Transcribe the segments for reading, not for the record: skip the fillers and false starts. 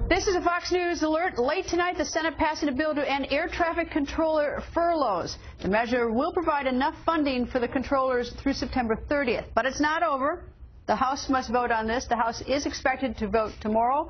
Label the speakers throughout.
Speaker 1: This is a Fox News alert. Late tonight, the Senate passing a bill to end air traffic controller furloughs. The measure will provide enough funding for the controllers through September 30th. But it's not over. The House must vote on this. The House is expected to vote tomorrow.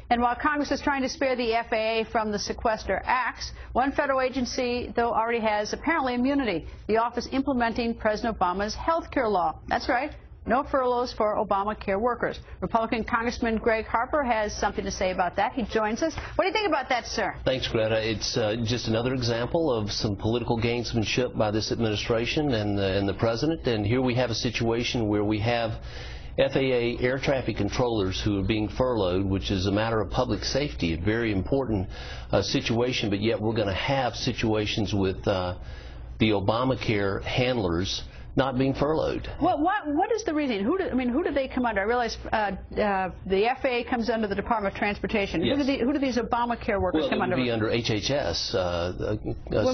Speaker 1: And while Congress is trying to spare the FAA from the sequester acts, one federal agency, though, already has apparently immunity, the office implementing President Obama's health care law. That's right. No furloughs for Obamacare workers. Republican Congressman Gregg Harper has something to say about that. He joins us. What do you think about that, sir?
Speaker 2: Thanks, Greta. It's just another example of some political gamesmanship by this administration and the president. And here we have a situation where we have FAA air traffic controllers who are being furloughed, which is a matter of public safety, a very important situation, but yet we're going to have situations with the Obamacare handlers not being furloughed.
Speaker 1: Well, what is the reason? Who do they come under? I realize the FAA comes under the Department of Transportation.
Speaker 2: Yes.
Speaker 1: Who do these Obamacare workers come under?
Speaker 2: Well, it would be under HHS,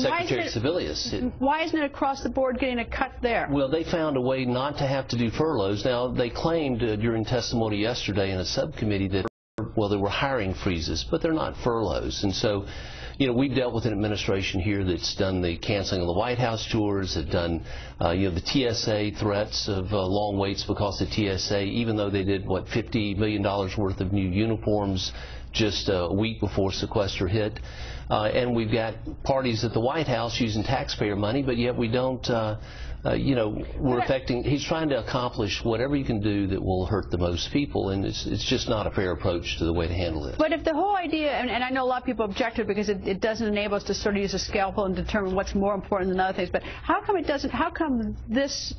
Speaker 2: Secretary Sebelius.
Speaker 1: Why isn't it across the board getting a cut there?
Speaker 2: Well, they found a way not to have to do furloughs. Now, they claimed during testimony yesterday in a subcommittee that, well, there were hiring freezes, but they're not furloughs. And so, you know, we've dealt with an administration here that's done the canceling of the White House tours, have done, the TSA threats of long waits because of TSA, even though they did, what, $50 million worth of new uniforms just a week before sequester hit. And we've got parties at the White House using taxpayer money, but yet we don't, we're affecting, he's trying to accomplish whatever you can do that will hurt the most people, and it's just not a fair approach to the way to handle it.
Speaker 1: But if the whole idea, and I know a lot of people object to it because it doesn't enable us to sort of use a scalpel and determine what's more important than other things, but how come it doesn't, how come this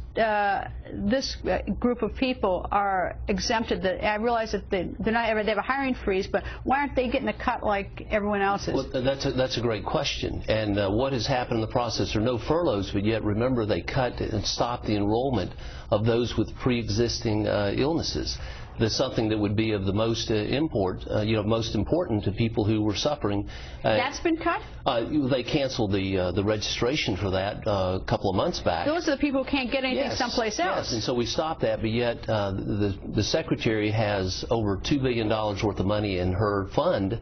Speaker 1: group of people are exempted? That I realize that they have a hiring freeze, but why aren't they getting a cut like everyone else is?
Speaker 2: Well, that's a great question. And what has happened in the process are no furloughs, but yet remember they cut and stopped the enrollment of those with pre-existing illnesses. That's something that would be of the most most important to people who were suffering.
Speaker 1: That's been cut?
Speaker 2: They canceled the registration for that a couple of months back.
Speaker 1: Those are the people who can't get anything someplace else.
Speaker 2: Yes, and so we stopped that, but yet the Secretary has over $2 billion worth of money in her fund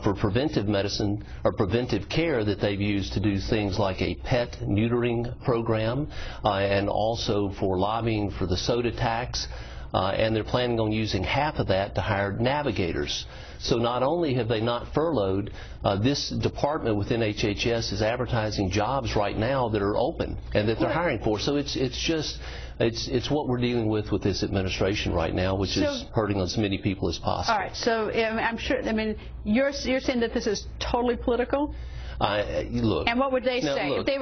Speaker 2: for preventive medicine or preventive care that they've used to do things like a pet neutering program and also for lobbying for the soda tax. And they're planning on using half of that to hire navigators. So not only have they not furloughed, this department within HHS is advertising jobs right now that are open and that they're hiring for. So it's what we're dealing with this administration right now, which is hurting as many people as possible.
Speaker 1: All right. So I'm sure. I mean, you're saying that this is totally political.
Speaker 2: Look.
Speaker 1: And what would they say if they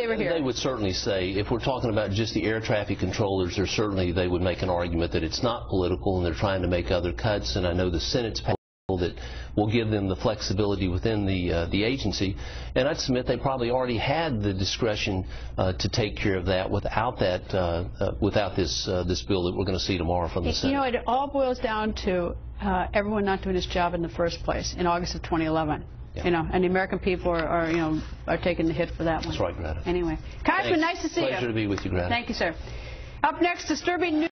Speaker 1: were here?
Speaker 2: They would certainly say, if we're talking about just the air traffic controllers, they would make an argument that it's not political and they're trying to make other cuts. And I know the Senate's that will give them the flexibility within the agency. And I'd submit they probably already had the discretion to take care of that without this bill that we're going to see tomorrow from the Senate.
Speaker 1: You know, it all boils down to everyone not doing his job in the first place in August of 2011.
Speaker 2: Yeah.
Speaker 1: You know, and the American people are taking the hit for that one.
Speaker 2: That's right, Greta.
Speaker 1: Anyway, Congressman, nice to see you.
Speaker 2: Pleasure to be with you, Greta.
Speaker 1: Thank you, sir. Up next, disturbing news.